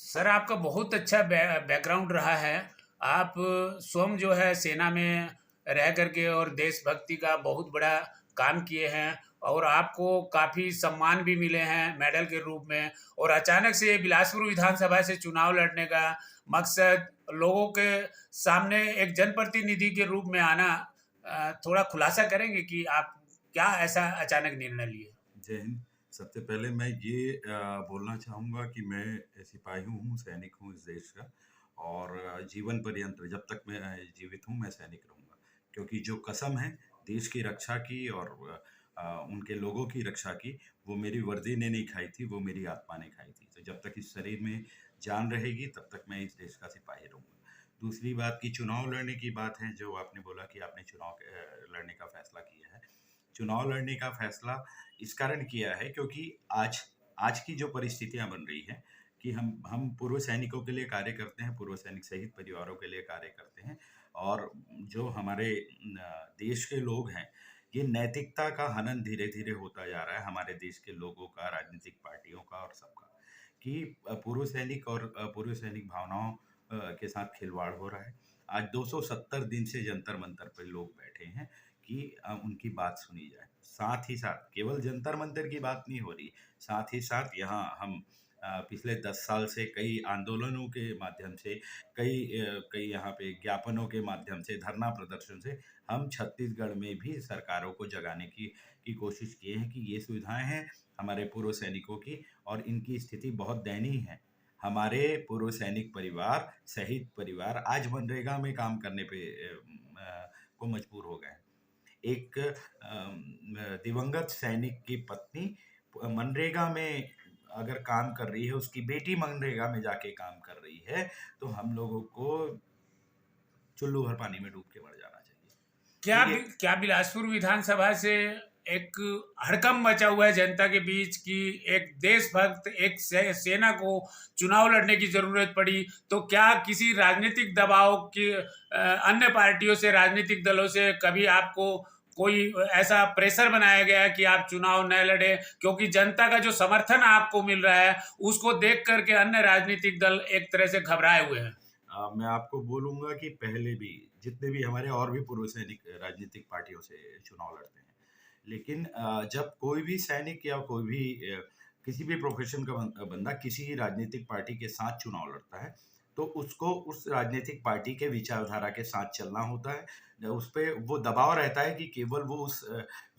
Sir, आपका बहुत अच्छा बैकग्राउंड रहा है। आप स्वयं जो है सेना में रह करके और देशभक्ति का बहुत बड़ा काम किए हैं और आपको काफ़ी सम्मान भी मिले हैं मेडल के रूप में। और अचानक से बिलासपुर विधानसभा से चुनाव लड़ने का मकसद लोगों के सामने एक जनप्रतिनिधि के रूप में आना, थोड़ा खुलासा करेंगे कि आप क्या ऐसा अचानक निर्णय लिए? जय हिंद। सबसे पहले मैं ये बोलना चाहूँगा कि मैं सिपाही हूँ, सैनिक हूँ इस देश का और जीवन पर्यंत जब तक मैं जीवित हूँ मैं सैनिक रहूँगा। क्योंकि जो कसम है देश की रक्षा की और उनके लोगों की रक्षा की, वो मेरी वर्दी ने नहीं खाई थी, वो मेरी आत्मा ने खाई थी। तो जब तक इस शरीर में जान रहेगी तब तक मैं इस देश का सिपाही रहूँगा। दूसरी बात की चुनाव लड़ने की बात है, जो आपने बोला कि आपने चुनाव लड़ने का फैसला किया है। चुनाव लड़ने का फैसला इस कारण किया है क्योंकि आज आज की जो परिस्थितियां बन रही हैं कि हम पूर्व सैनिकों के लिए कार्य करते हैं, पूर्व सैनिक सहित परिवारों के लिए कार्य करते हैं और जो हमारे देश के लोग हैं, ये नैतिकता का हनन धीरे धीरे होता जा रहा है हमारे देश के लोगों का, राजनीतिक पार्टियों का और सबका, कि पूर्व सैनिक और पूर्व सैनिक भावनाओं के साथ खिलवाड़ हो रहा है। आज 270 दिन से जंतर मंतर पर लोग बैठे हैं कि उनकी बात सुनी जाए। साथ ही साथ केवल जंतर मंतर की बात नहीं हो रही, साथ ही साथ यहाँ हम पिछले 10 साल से कई आंदोलनों के माध्यम से, कई यहाँ पे ज्ञापनों के माध्यम से, धरना प्रदर्शन से हम छत्तीसगढ़ में भी सरकारों को जगाने की कोशिश किए हैं कि ये सुविधाएं हैं हमारे पूर्व सैनिकों की और इनकी स्थिति बहुत दयनीय है। हमारे पूर्व सैनिक परिवार सहित परिवार आज मनरेगा में काम करने पे को मजबूर हो गए हैं। एक दिवंगत सैनिक की पत्नी मनरेगा में अगर काम कर रही है, उसकी बेटी मनरेगा में जाके काम कर रही है, तो हम लोगों को चुल्लू भर पानी में डूब के मर जाना चाहिए। क्या बिलासपुर विधानसभा से एक हड़कंप मचा हुआ है जनता के बीच कि एक देशभक्त, एक सेना को चुनाव लड़ने की जरूरत पड़ी, तो क्या किसी राजनीतिक दबाव की अन्य पार्टियों से, राजनीतिक दलों से कभी आपको कोई ऐसा प्रेशर बनाया गया है कि आप चुनाव न लड़े, क्योंकि जनता का जो समर्थन आपको मिल रहा है उसको देख करके अन्य राजनीतिक दल एक तरह से घबराए हुए हैं? मैं आपको बोलूंगा कि पहले भी जितने भी हमारे और भी पूर्व सैनिक राजनीतिक पार्टियों से चुनाव लड़ते हैं, लेकिन जब कोई भी सैनिक या कोई भी किसी भी प्रोफेशन का बंदा किसी राजनीतिक पार्टी के साथ चुनाव लड़ता है, तो उसको उस राजनीतिक पार्टी के विचारधारा के साथ चलना होता है। उस पर वो दबाव रहता है कि केवल वो उस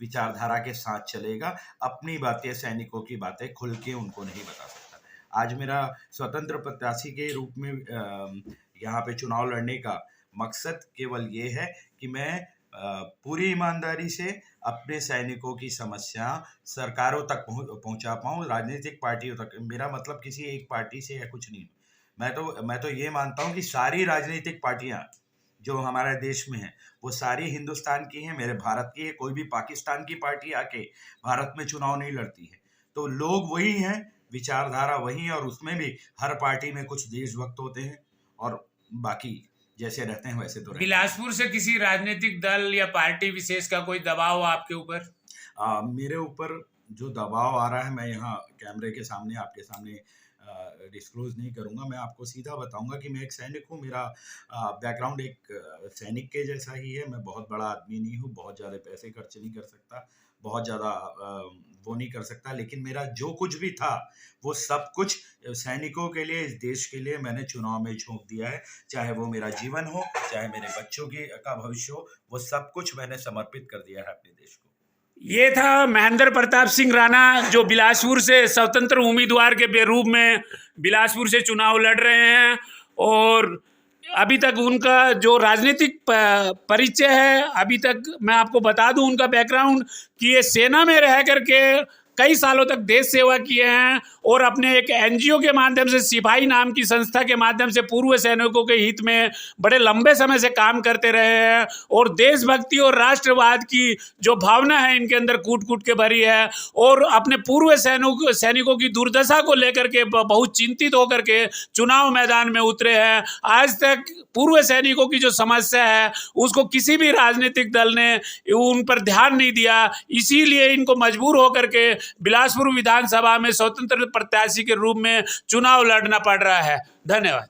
विचारधारा के साथ चलेगा, अपनी बातें, सैनिकों की बातें खुल के उनको नहीं बता सकता। आज मेरा स्वतंत्र प्रत्याशी के रूप में यहाँ पे चुनाव लड़ने का मकसद केवल ये है कि मैं पूरी ईमानदारी से अपने सैनिकों की समस्या सरकारों तक पहुंचा पाऊं, राजनीतिक पार्टियों तक। मेरा मतलब किसी एक पार्टी से या कुछ नहीं। मैं तो ये मानता हूं कि सारी राजनीतिक पार्टियां जो हमारे देश में है वो सारी हिंदुस्तान की हैं, मेरे भारत की है। कोई भी पाकिस्तान की पार्टी आके भारत में चुनाव नहीं लड़ती है। तो लोग वही हैं, विचारधारा वही है और उसमें भी हर पार्टी में कुछ देशभक्त होते हैं और बाकी जैसे रहते हैं वैसे तो रहते हैं। बिलासपुर से किसी राजनीतिक दल या पार्टी विशेष का कोई दबाव आपके ऊपर? मेरे ऊपर जो दबाव आ रहा है, मैं यहाँ कैमरे के सामने आपके सामने डिस्क्लोज नहीं करूँगा। मैं आपको सीधा बताऊँगा कि मैं एक सैनिक हूँ। मेरा बैकग्राउंड एक सैनिक के जैसा ही है। मैं बहुत बड़ा आदमी नहीं हूँ, बहुत ज़्यादा पैसे खर्च नहीं कर सकता, बहुत ज़्यादा वो नहीं कर सकता, लेकिन मेरा जो कुछ भी था वो सब कुछ सैनिकों के लिए, इस देश के लिए मैंने चुनाव में झोंक दिया है। चाहे वो मेरा जीवन हो, चाहे मेरे बच्चों का भविष्य हो, वो सब कुछ मैंने समर्पित कर दिया है अपने देश को। ये था महेंद्र प्रताप सिंह राणा, जो बिलासपुर से स्वतंत्र उम्मीदवार के रूप में बिलासपुर से चुनाव लड़ रहे हैं। और अभी तक उनका जो राजनीतिक परिचय है, अभी तक मैं आपको बता दूं उनका बैकग्राउंड कि ये सेना में रह करके कई सालों तक देश सेवा किए हैं और अपने एक एनजीओ के माध्यम से, सिपाही नाम की संस्था के माध्यम से पूर्व सैनिकों के हित में बड़े लंबे समय से काम करते रहे हैं। और देशभक्ति और राष्ट्रवाद की जो भावना है इनके अंदर कूट कूट के भरी है और अपने पूर्व सैनिकों की दुर्दशा को लेकर के बहुत चिंतित होकर के चुनाव मैदान में उतरे हैं। आज तक पूर्व सैनिकों की जो समस्या है उसको किसी भी राजनीतिक दल ने उन पर ध्यान नहीं दिया, इसीलिए इनको मजबूर होकर के बिलासपुर विधानसभा में स्वतंत्र प्रत्याशी के रूप में चुनाव लड़ना पड़ रहा है। धन्यवाद।